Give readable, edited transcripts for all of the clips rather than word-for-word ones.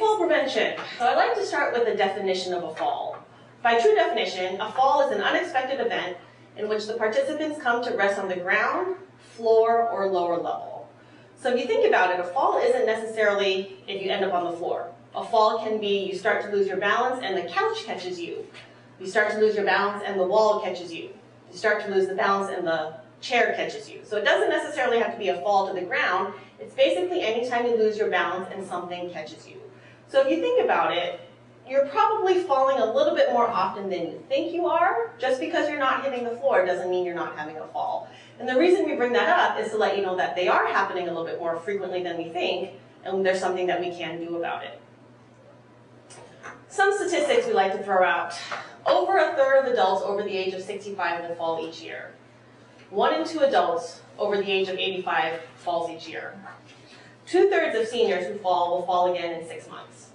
fall prevention. So I like to start with a definition of a fall. By true definition, a fall is an unexpected event in which the participants come to rest on the ground, floor, or lower level. So if you think about it, a fall isn't necessarily if you end up on the floor. A fall can be you start to lose your balance and the couch catches you. You start to lose your balance and the wall catches you. You start to lose the balance and the chair catches you. So it doesn't necessarily have to be a fall to the ground. It's basically anytime you lose your balance and something catches you. So if you think about it, you're probably falling a little bit more often than you think you are. Just because you're not hitting the floor doesn't mean you're not having a fall. And the reason we bring that up is to let you know that they are happening a little bit more frequently than we think, and there's something that we can do about it. Some statistics we like to throw out. Over a third of adults over the age of 65 will fall each year. 1 in 2 adults over the age of 85 falls each year. 2/3 of seniors who fall will fall again in 6 months.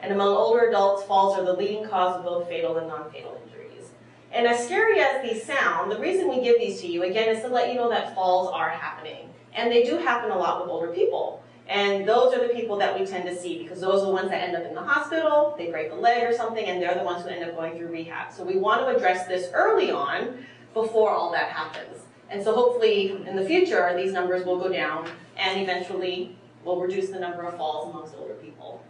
And among older adults, falls are the leading cause of both fatal and non-fatal injuries. And as scary as these sound, the reason we give these to you, again, is to let you know that falls are happening. And they do happen a lot with older people. And those are the people that we tend to see, because those are the ones that end up in the hospital, they break a leg or something, and they're the ones who end up going through rehab. So we want to address this early on before all that happens. And so hopefully in the future, these numbers will go down, and eventually we'll reduce the number of falls amongst older people.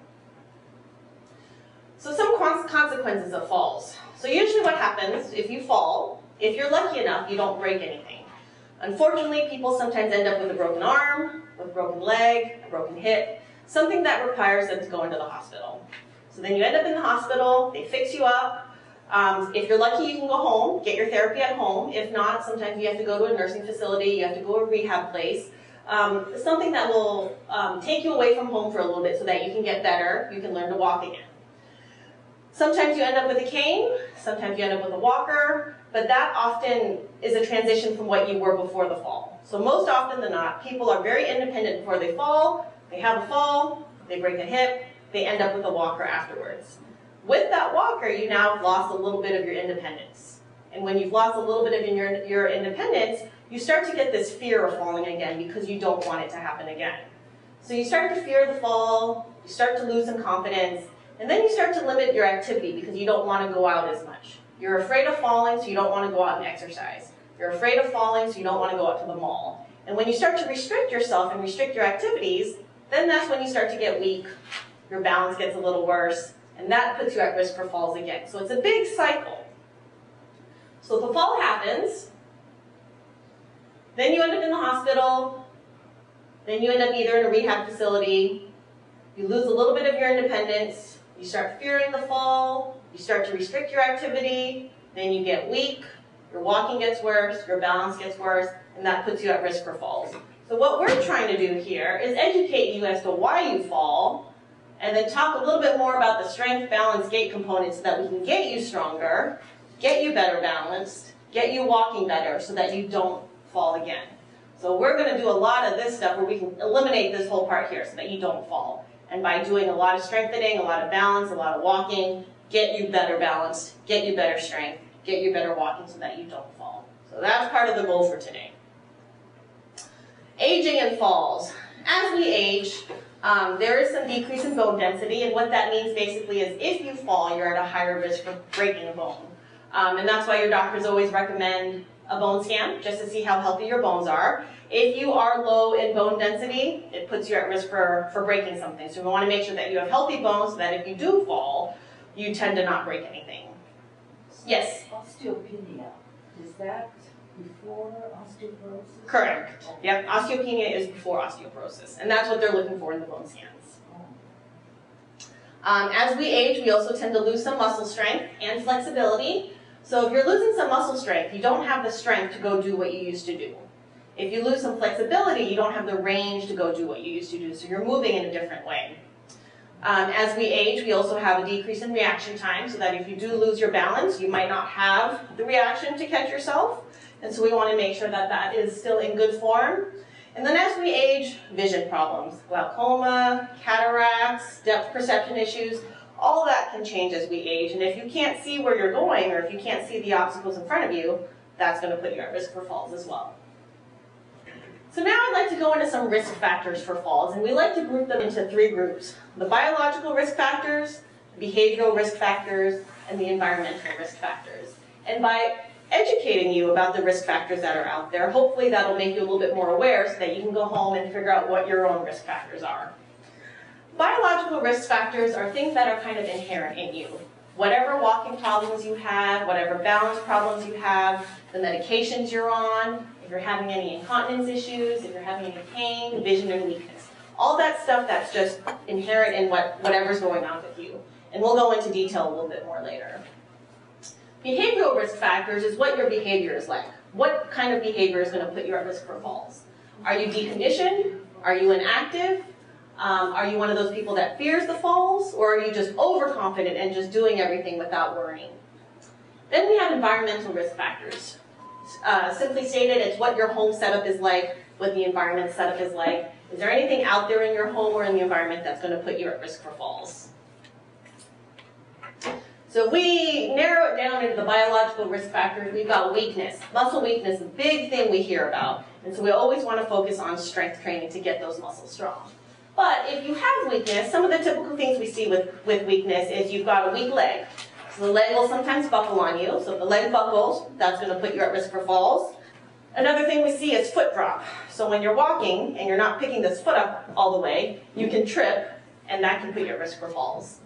So some consequences of falls. So usually what happens if you fall, if you're lucky enough, you don't break anything. Unfortunately, people sometimes end up with a broken arm, with a broken leg, a broken hip, something that requires them to go into the hospital. So then you end up in the hospital, they fix you up. If you're lucky, you can go home, get your therapy at home. If not, sometimes you have to go to a nursing facility, you have to go to a rehab place. Something that will take you away from home for a little bit so that you can get better, you can learn to walk again. Sometimes you end up with a cane, sometimes you end up with a walker, but that often is a transition from what you were before the fall. So most often than not, people are very independent before they fall, they have a fall, they break a hip, they end up with a walker afterwards. With that walker, you now have lost a little bit of your independence. And when you've lost a little bit of your independence, you start to get this fear of falling again because you don't want it to happen again. So you start to fear the fall, you start to lose some confidence, and then you start to limit your activity because you don't want to go out as much. You're afraid of falling, so you don't want to go out and exercise. You're afraid of falling, so you don't want to go out to the mall. And when you start to restrict yourself and restrict your activities, then that's when you start to get weak, your balance gets a little worse, and that puts you at risk for falls again. So it's a big cycle. So the fall happens, then you end up in the hospital, then you end up either in a rehab facility, you lose a little bit of your independence, you start fearing the fall, you start to restrict your activity, then you get weak, your walking gets worse, your balance gets worse, and that puts you at risk for falls. So what we're trying to do here is educate you as to why you fall, and then talk a little bit more about the strength, balance, gait components so that we can get you stronger, get you better balanced, get you walking better so that you don't fall again. So we're going to do a lot of this stuff where we can eliminate this whole part here so that you don't fall. And by doing a lot of strengthening, a lot of balance, a lot of walking, get you better balanced, get you better strength, get you better walking so that you don't fall. So that's part of the goal for today. Aging and falls. As we age, there is some decrease in bone density, and what that means basically is if you fall, you're at a higher risk for breaking a bone. And that's why your doctors always recommend a bone scan, just to see how healthy your bones are. If you are low in bone density, it puts you at risk for breaking something. So we want to make sure that you have healthy bones so that if you do fall, you tend to not break anything. Yes? Osteopenia, is that before osteoporosis? Correct. Yep, osteopenia is before osteoporosis, and that's what they're looking for in the bone scans. As we age, we also tend to lose some muscle strength and flexibility. So if you're losing some muscle strength, you don't have the strength to go do what you used to do. If you lose some flexibility, you don't have the range to go do what you used to do, so you're moving in a different way. As we age, we also have a decrease in reaction time, so that if you do lose your balance, you might not have the reaction to catch yourself. And so we want to make sure that that is still in good form. And then as we age, vision problems, glaucoma, cataracts, depth perception issues, all that can change as we age. And if you can't see where you're going, or if you can't see the obstacles in front of you, that's going to put you at risk for falls as well. So now I'd like to go into some risk factors for falls, and we like to group them into 3 groups: the biological risk factors, behavioral risk factors, and the environmental risk factors. And by educating you about the risk factors that are out there, hopefully that'll make you a little bit more aware so that you can go home and figure out what your own risk factors are. Biological risk factors are things that are kind of inherent in you. Whatever walking problems you have, whatever balance problems you have, the medications you're on, if you're having any incontinence issues, if you're having any pain, vision, and weakness. All that stuff that's just inherent in whatever's going on with you. And we'll go into detail a little bit more later. Behavioral risk factors is what your behavior is like. What kind of behavior is going to put you at risk for falls? Are you deconditioned? Are you inactive? Are you one of those people that fears the falls? Or are you just overconfident and just doing everything without worrying? Then we have environmental risk factors. Simply stated, it's what your home setup is like, what the environment setup is like. Is there anything out there in your home or in the environment that's going to put you at risk for falls? So if we narrow it down into the biological risk factors, we've got weakness. Muscle weakness is a big thing we hear about. And so we always want to focus on strength training to get those muscles strong. But if you have weakness, some of the typical things we see with weakness is you've got a weak leg. So the leg will sometimes buckle on you. So if the leg buckles, that's going to put you at risk for falls. Another thing we see is foot drop. So when you're walking and you're not picking this foot up all the way, you can trip, and that can put you at risk for falls.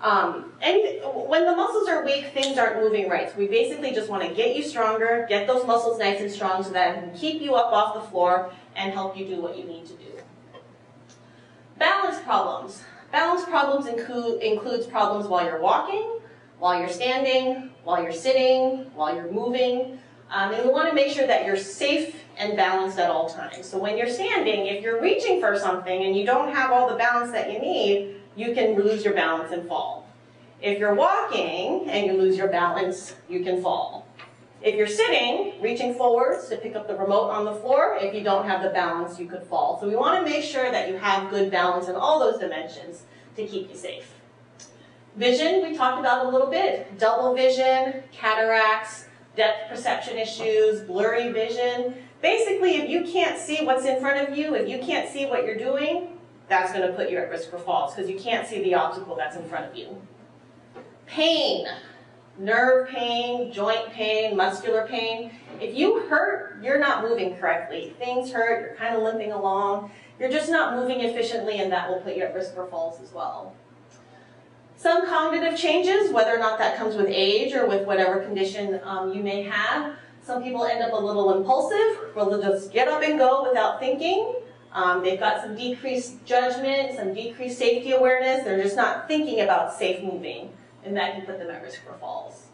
When the muscles are weak, things aren't moving right. So we basically just want to get you stronger, get those muscles nice and strong so that it can keep you up off the floor and help you do what you need to do. Balance problems. Balance problems includes problems while you're walking, while you're standing, while you're sitting, while you're moving. And we want to make sure that you're safe and balanced at all times. So when you're standing, if you're reaching for something and you don't have all the balance that you need, you can lose your balance and fall. If you're walking and you lose your balance, you can fall. If you're sitting, reaching forwards to pick up the remote on the floor, if you don't have the balance, you could fall. So we want to make sure that you have good balance in all those dimensions to keep you safe. Vision, we talked about a little bit. Double vision, cataracts, depth perception issues, blurry vision. Basically, if you can't see what's in front of you, if you can't see what you're doing, that's going to put you at risk for falls because you can't see the obstacle that's in front of you. Pain, nerve pain, joint pain, muscular pain. If you hurt, you're not moving correctly. Things hurt, you're kind of limping along. You're just not moving efficiently, and that will put you at risk for falls as well. Some cognitive changes, whether or not that comes with age or with whatever condition you may have. Some people end up a little impulsive, where they'll just get up and go without thinking. They've got some decreased judgment, some decreased safety awareness. They're just not thinking about safe moving, and that can put them at risk for falls.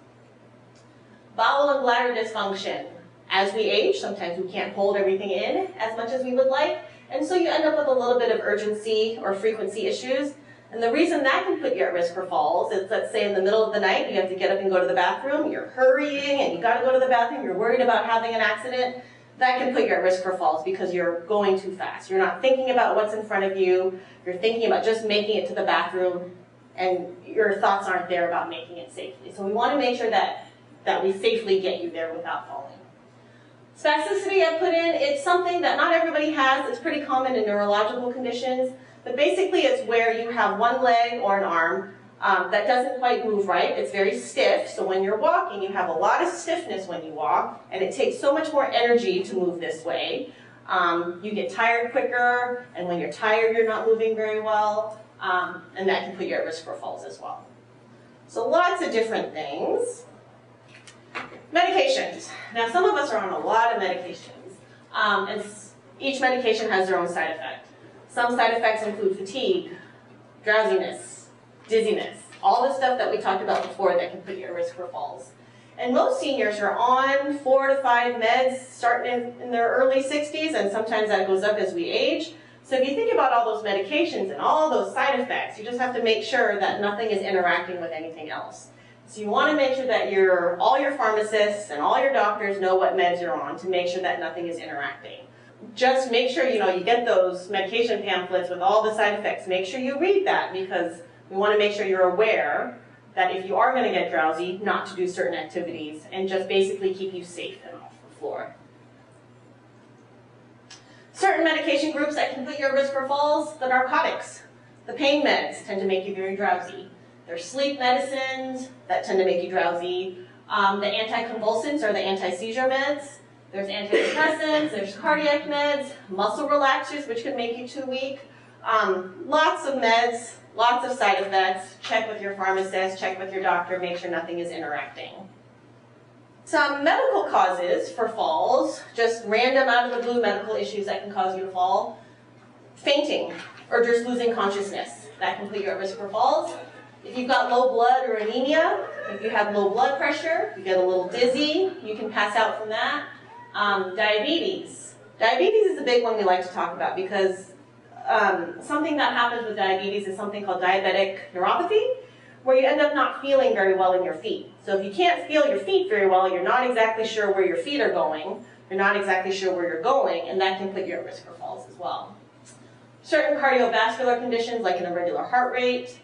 Bowel and bladder dysfunction. As we age, sometimes we can't hold everything in as much as we would like, and so you end up with a little bit of urgency or frequency issues. And the reason that can put you at risk for falls is, let's say in the middle of the night, you have to get up and go to the bathroom, you're hurrying and you got to go to the bathroom, you're worried about having an accident. That can put you at risk for falls because you're going too fast. You're not thinking about what's in front of you. You're thinking about just making it to the bathroom, and your thoughts aren't there about making it safely. So we want to make sure that we safely get you there without falling. Spasticity I put in, it's something that not everybody has. It's pretty common in neurological conditions. But basically it's where you have one leg or an arm that doesn't quite move right. It's very stiff, so when you're walking, you have a lot of stiffness when you walk, and it takes so much more energy to move this way. You get tired quicker, and when you're tired, you're not moving very well, and that can put you at risk for falls as well. So lots of different things. Medications. Now some of us are on a lot of medications, and each medication has their own side effect. Some side effects include fatigue, drowsiness, dizziness, all the stuff that we talked about before that can put you at risk for falls. And most seniors are on 4 to 5 meds starting in their early 60s, and sometimes that goes up as we age. So if you think about all those medications and all those side effects, you just have to make sure that nothing is interacting with anything else. So you want to make sure that all your pharmacists and all your doctors know what meds you're on to make sure that nothing is interacting. Just make sure you get those medication pamphlets with all the side effects. Make sure you read that, because we want to make sure you're aware that if you are going to get drowsy, not to do certain activities, and just basically keep you safe and off the floor. certain medication groups that can put you at risk for falls. The narcotics, the pain meds tend to make you very drowsy. There's sleep medicines that tend to make you drowsy. The anticonvulsants or the anti-seizure meds. There's antidepressants, there's cardiac meds, muscle relaxers, which can make you too weak. Lots of meds, lots of side effects. Check with your pharmacist, check with your doctor, make sure nothing is interacting. Some medical causes for falls, just random out of the blue medical issues that can cause you to fall. Fainting, or just losing consciousness, that can put you at risk for falls. If you've got low blood or anemia, if you have low blood pressure, you get a little dizzy, you can pass out from that. Diabetes. Diabetes is a big one we like to talk about because something that happens with diabetes is something called diabetic neuropathy, where you end up not feeling very well in your feet. So if you can't feel your feet very well, you're not exactly sure where your feet are going, you're not exactly sure where you're going, and that can put you at risk for falls as well. Certain cardiovascular conditions like an irregular heart rate,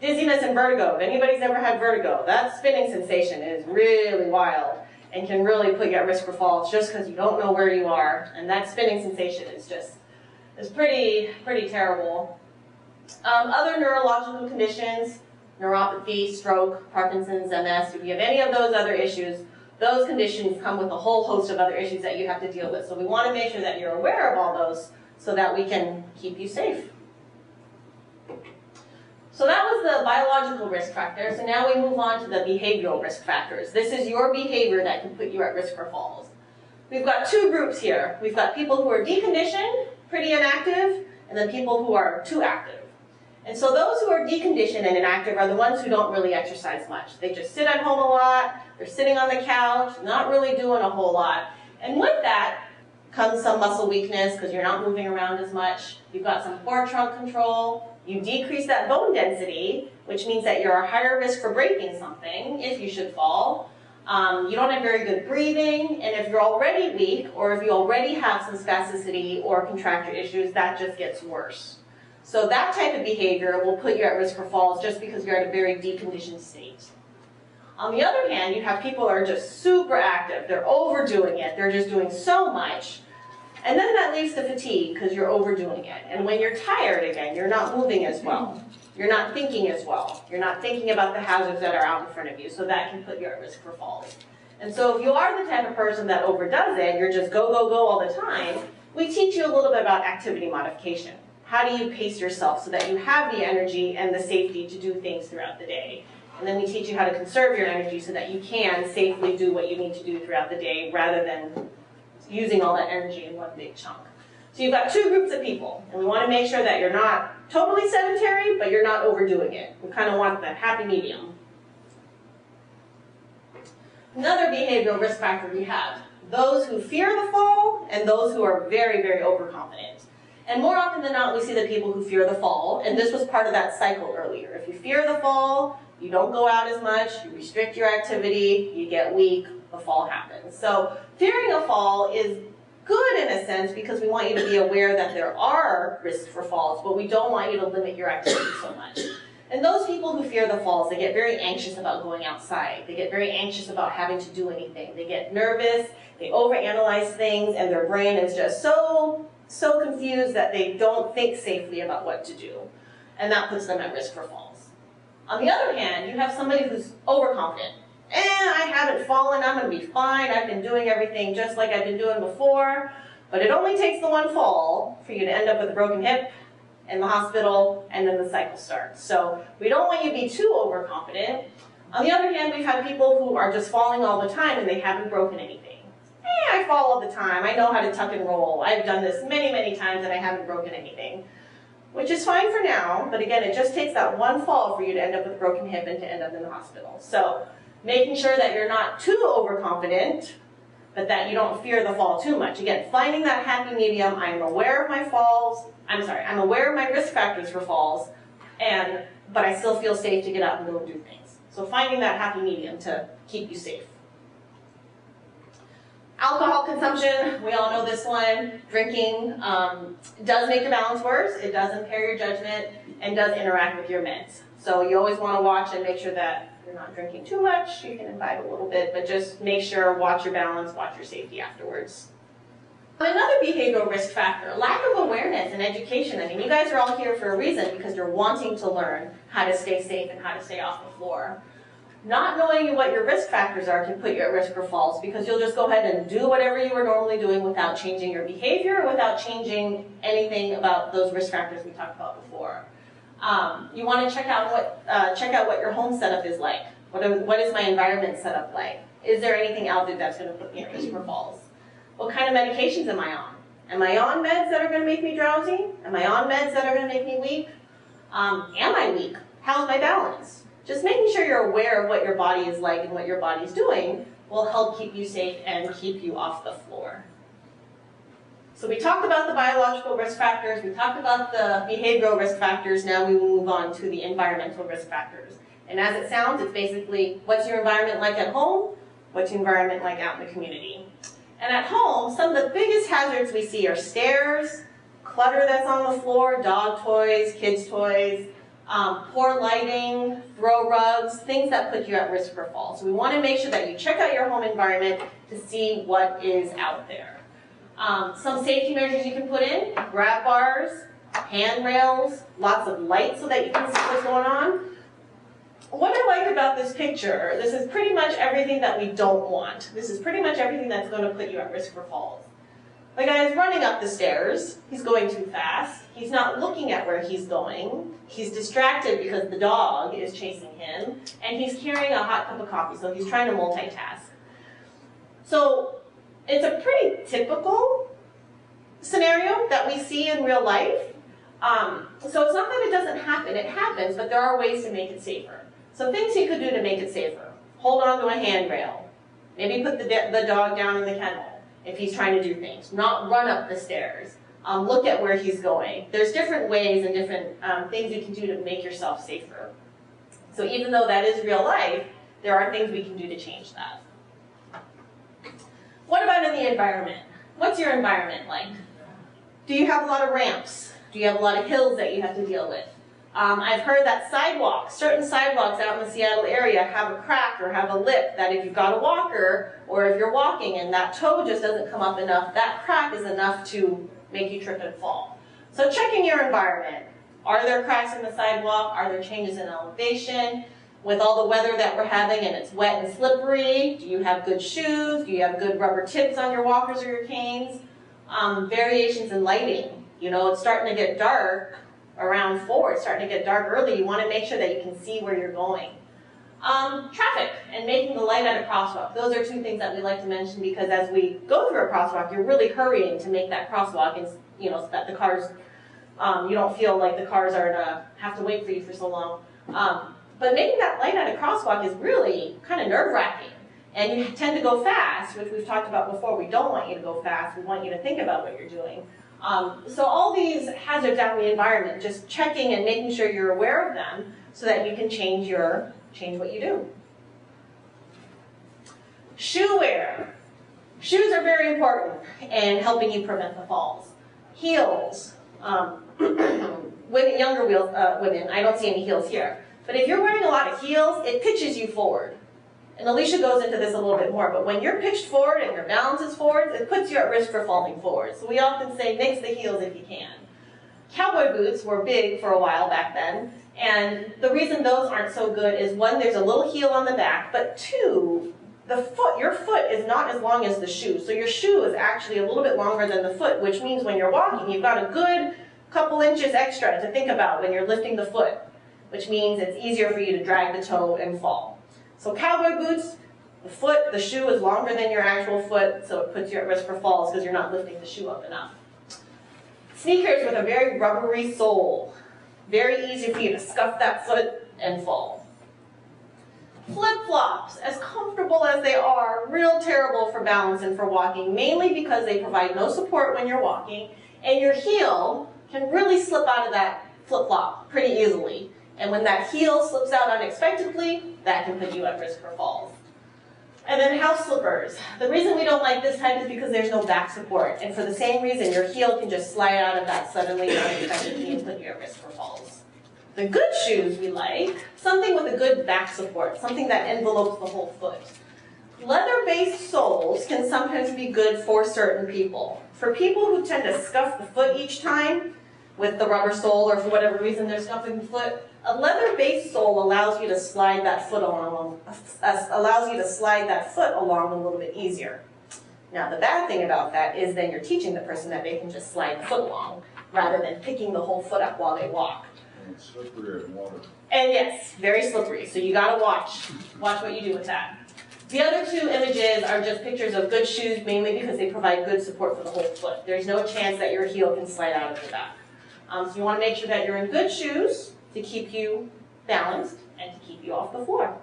dizziness and vertigo. If anybody's ever had vertigo, that spinning sensation is really wild and can really put you at risk for falls just because you don't know where you are, and that spinning sensation is pretty terrible. Other neurological conditions, neuropathy, stroke, Parkinson's, MS, if you have any of those other issues, those conditions come with a whole host of other issues that you have to deal with. So we want to make sure that you're aware of all those so that we can keep you safe. So that was the biological risk factors, and now we move on to the behavioral risk factors. This is your behavior that can put you at risk for falls. We've got two groups here. We've got people who are deconditioned, pretty inactive, and then people who are too active. And so those who are deconditioned and inactive are the ones who don't really exercise much. They just sit at home a lot, they're sitting on the couch, not really doing a whole lot. And with that comes some muscle weakness because you're not moving around as much. You've got some poor trunk control. You decrease that bone density, which means that you're a higher risk for breaking something if you should fall. You don't have very good breathing, and if you're already weak, or if you already have some spasticity or contracture issues, that just gets worse. So that type of behavior will put you at risk for falls just because you're at a very deconditioned state. On the other hand, you have people that are just super active. They're overdoing it. They're just doing so much. And then that leads to fatigue because you're overdoing it. And when you're tired again, you're not moving as well. You're not thinking as well. You're not thinking about the hazards that are out in front of you, so that can put you at risk for falls. And so if you are the type of person that overdoes it, you're just go, go, go all the time, we teach you a little bit about activity modification. How do you pace yourself so that you have the energy and the safety to do things throughout the day? And then we teach you how to conserve your energy so that you can safely do what you need to do throughout the day rather than using all that energy in one big chunk. So you've got two groups of people, and we want to make sure that you're not totally sedentary, but you're not overdoing it. We kind of want the happy medium. Another behavioral risk factor we have, those who fear the fall and those who are very, very overconfident. And more often than not, we see the people who fear the fall, and this was part of that cycle earlier. If you fear the fall, you don't go out as much, you restrict your activity, you get weak, the fall happens. So fearing a fall is good in a sense because we want you to be aware that there are risks for falls, but we don't want you to limit your activity so much. And those people who fear the falls, they get very anxious about going outside. They get very anxious about having to do anything. They get nervous, they overanalyze things, and their brain is just so confused that they don't think safely about what to do. And that puts them at risk for falls. On the other hand, you have somebody who's overconfident. I haven't fallen, I'm going to be fine, I've been doing everything just like I've been doing before, but it only takes the one fall for you to end up with a broken hip in the hospital, and then the cycle starts. So we don't want you to be too overconfident. On the other hand, we've had people who are just falling all the time and they haven't broken anything. I fall all the time, I know how to tuck and roll, I've done this many, many times and I haven't broken anything. Which is fine for now, but again, it just takes that one fall for you to end up with a broken hip and to end up in the hospital. So making sure that you're not too overconfident, but that you don't fear the fall too much. Again, finding that happy medium, I'm aware of my falls, I'm aware of my risk factors for falls, but I still feel safe to get up and go do things. So finding that happy medium to keep you safe. Alcohol consumption, we all know this one. Drinking does make your balance worse, it does impair your judgment, and does interact with your meds. So you always want to watch and make sure that you're not drinking too much. You can imbibe a little bit, but just make sure, watch your balance, watch your safety afterwards. Another behavioral risk factor, lack of awareness and education. I mean, you guys are all here for a reason because you're wanting to learn how to stay safe and how to stay off the floor. Not knowing what your risk factors are can put you at risk for falls because you'll just go ahead and do whatever you were normally doing without changing your behavior, without changing anything about those risk factors we talked about before. You want to check out what your home setup is like. What is my environment set up like? Is there anything out there that's going to put me at risk for falls? What kind of medications am I on? Am I on meds that are going to make me drowsy? Am I on meds that are going to make me weak? Am I weak? How's my balance? Just making sure you're aware of what your body is like and what your body's doing will help keep you safe and keep you off the floor. So we talked about the biological risk factors, we talked about the behavioral risk factors, now we will move on to the environmental risk factors. And as it sounds, it's basically what's your environment like at home, what's your environment like out in the community. And at home, some of the biggest hazards we see are stairs, clutter that's on the floor, dog toys, kids' toys, poor lighting, throw rugs, things that put you at risk for falls. So we want to make sure that you check out your home environment to see what is out there. Some safety measures you can put in, grab bars, handrails, lots of light so that you can see what's going on. What I like about this picture, this is pretty much everything that we don't want. This is pretty much everything that's going to put you at risk for falls. The guy is running up the stairs. He's going too fast. He's not looking at where he's going. He's distracted because the dog is chasing him. And he's carrying a hot cup of coffee, so he's trying to multitask. So it's a pretty typical scenario that we see in real life. So it's not that it doesn't happen. It happens, but there are ways to make it safer. Some things you could do to make it safer. Hold on to a handrail. Maybe put the dog down in the kennel if he's trying to do things. Not run up the stairs. Look at where he's going. There's different ways and different things you can do to make yourself safer. So even though that is real life, there are things we can do to change that. What about in the environment? What's your environment like? Do you have a lot of ramps? Do you have a lot of hills that you have to deal with? I've heard that sidewalks, certain sidewalks out in the Seattle area have a crack or have a lip that if you've got a walker or if you're walking and that toe just doesn't come up enough, that crack is enough to make you trip and fall. So checking your environment. Are there cracks in the sidewalk? Are there changes in elevation? With all the weather that we're having and it's wet and slippery, do you have good shoes? Do you have good rubber tips on your walkers or your canes? Variations in lighting. You know, it's starting to get dark around 4. It's starting to get dark early. You want to make sure that you can see where you're going. Traffic and making the light at a crosswalk. Those are two things that we like to mention because as we go through a crosswalk, you're really hurrying to make that crosswalk, and so that the cars, you don't feel like the cars are gonna have to wait for you for so long. But making that light at a crosswalk is really kind of nerve-wracking. And you tend to go fast, which we've talked about before. We don't want you to go fast. We want you to think about what you're doing. So all these hazards out in the environment, just checking and making sure you're aware of them so that you can change what you do. Shoe wear. Shoes are very important in helping you prevent the falls. Heels. Younger women, I don't see any heels here. But if you're wearing a lot of heels, it pitches you forward. And Alicia goes into this a little bit more, but when you're pitched forward and your balance is forward, it puts you at risk for falling forward. So we often say mix the heels if you can. Cowboy boots were big for a while back then, and the reason those aren't so good is one, there's a little heel on the back, but two, your foot is not as long as the shoe. So your shoe is actually a little bit longer than the foot, which means when you're walking, you've got a good couple inches extra to think about when you're lifting the foot, which means it's easier for you to drag the toe and fall. So cowboy boots, the shoe is longer than your actual foot, so it puts you at risk for falls because you're not lifting the shoe up enough. Sneakers with a very rubbery sole. Very easy for you to scuff that foot and fall. Flip-flops, as comfortable as they are, real terrible for balance and for walking, mainly because they provide no support when you're walking, and your heel can really slip out of that flip-flop pretty easily. And when that heel slips out unexpectedly, that can put you at risk for falls. And then house slippers. The reason we don't like this type is because there's no back support. And for the same reason, your heel can just slide out of that suddenly and unexpectedly and put you at risk for falls. The good shoes we like, something with a good back support, something that envelopes the whole foot. Leather-based soles can sometimes be good for certain people. For people who tend to scuff the foot each time with the rubber sole, or for whatever reason they're scuffing the foot, a leather-based sole allows you to slide that foot along, a little bit easier. Now the bad thing about that is then you're teaching the person that they can just slide the foot along rather than picking the whole foot up while they walk. And it's slippery in water. And yes, very slippery, so you gotta watch what you do with that. The other two images are just pictures of good shoes, mainly because they provide good support for the whole foot. There's no chance that your heel can slide out of the back. So you want to make sure that you're in good shoes to keep you balanced and to keep you off the floor.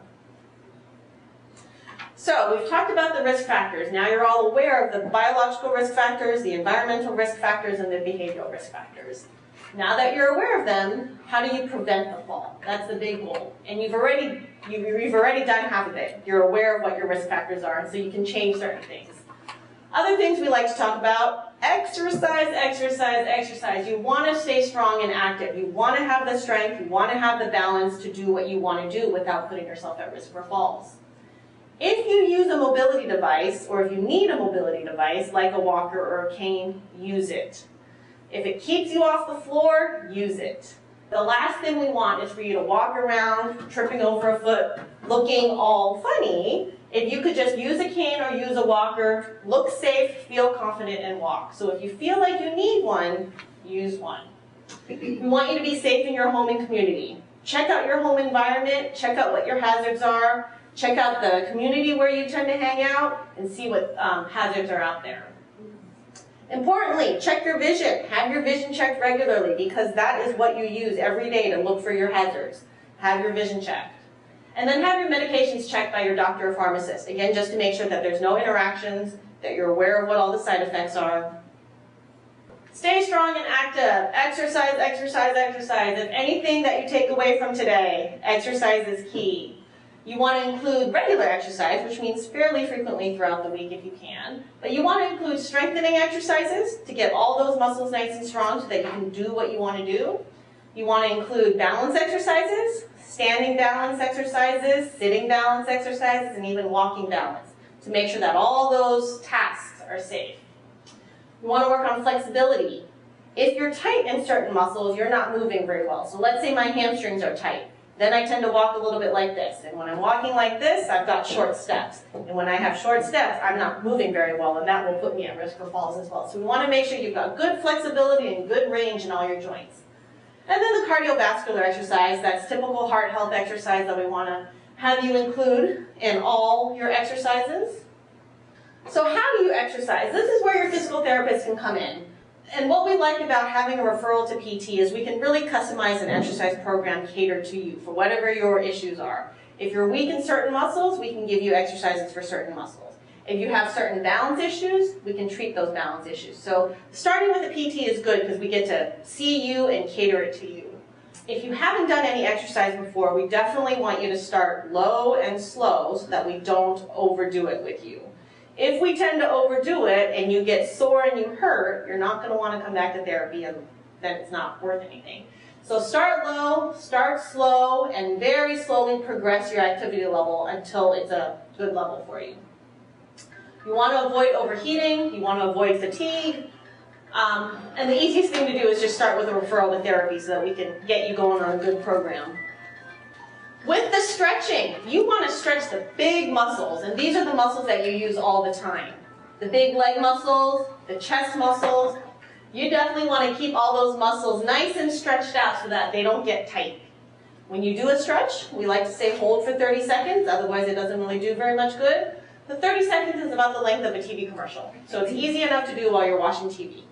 So we've talked about the risk factors. Now you're all aware of the biological risk factors, the environmental risk factors, and the behavioral risk factors. Now that you're aware of them, how do you prevent the fall? That's the big goal. And you've already done half of it. You're aware of what your risk factors are, and so you can change certain things. Other things we like to talk about: exercise, exercise, exercise. You want to stay strong and active. You want to have the strength, you want to have the balance to do what you want to do without putting yourself at risk for falls. If you use a mobility device, or if you need a mobility device, like a walker or a cane, use it. If it keeps you off the floor, use it. The last thing we want is for you to walk around, tripping over a foot, looking all funny. If you could just use a cane or use a walker, look safe, feel confident, and walk. So if you feel like you need one, use one. We want you to be safe in your home and community. Check out your home environment, check out what your hazards are, check out the community where you tend to hang out, and see what hazards are out there. Importantly, check your vision. Have your vision checked regularly, because that is what you use every day to look for your hazards. Have your vision checked. And then have your medications checked by your doctor or pharmacist. Again, just to make sure that there's no interactions, that you're aware of what all the side effects are. Stay strong and active. Exercise, exercise, exercise. If anything that you take away from today, exercise is key. You want to include regular exercise, which means fairly frequently throughout the week if you can. But you want to include strengthening exercises to get all those muscles nice and strong so that you can do what you want to do. You want to include balance exercises, standing balance exercises, sitting balance exercises, and even walking balance to make sure that all those tasks are safe. You want to work on flexibility. If you're tight in certain muscles, you're not moving very well. So let's say my hamstrings are tight. Then I tend to walk a little bit like this. And when I'm walking like this, I've got short steps. And when I have short steps, I'm not moving very well, and that will put me at risk for falls as well. So we want to make sure you've got good flexibility and good range in all your joints. And then the cardiovascular exercise, that's typical heart health exercise that we want to have you include in all your exercises. So how do you exercise? This is where your physical therapist can come in. And what we like about having a referral to PT is we can really customize an exercise program catered to you for whatever your issues are. If you're weak in certain muscles, we can give you exercises for certain muscles. If you have certain balance issues, we can treat those balance issues. So starting with a PT is good because we get to see you and cater it to you. If you haven't done any exercise before, we definitely want you to start low and slow so that we don't overdo it with you. If we tend to overdo it and you get sore and you hurt, you're not going to want to come back to therapy, and then it's not worth anything. So start low, start slow, and very slowly progress your activity level until it's a good level for you. You want to avoid overheating, you want to avoid fatigue, and the easiest thing to do is just start with a referral to therapy so that we can get you going on a good program. With the stretching, you want to stretch the big muscles, and these are the muscles that you use all the time. The big leg muscles, the chest muscles. You definitely want to keep all those muscles nice and stretched out so that they don't get tight. When you do a stretch, we like to say hold for 30 seconds, otherwise it doesn't really do very much good. The 30 seconds is about the length of a TV commercial, so it's easy enough to do while you're watching TV.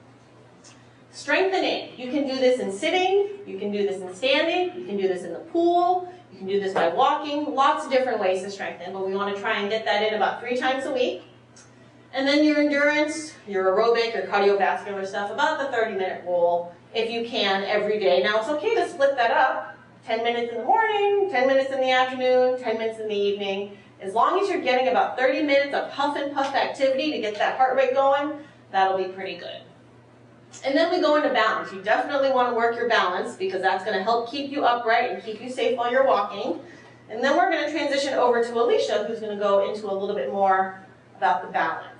Strengthening, you can do this in sitting, you can do this in standing, you can do this in the pool, you can do this by walking, lots of different ways to strengthen, but we want to try and get that in about 3 times a week. And then your endurance, your aerobic, your cardiovascular stuff, about the 30-minute rule, if you can, every day. Now it's okay to split that up, 10 minutes in the morning, 10 minutes in the afternoon, 10 minutes in the evening. As long as you're getting about 30 minutes of huff and puff activity to get that heart rate going, that'll be pretty good. And then we go into balance. You definitely want to work your balance because that's going to help keep you upright and keep you safe while you're walking. And then we're going to transition over to Alicia, who's going to go into a little bit more about the balance.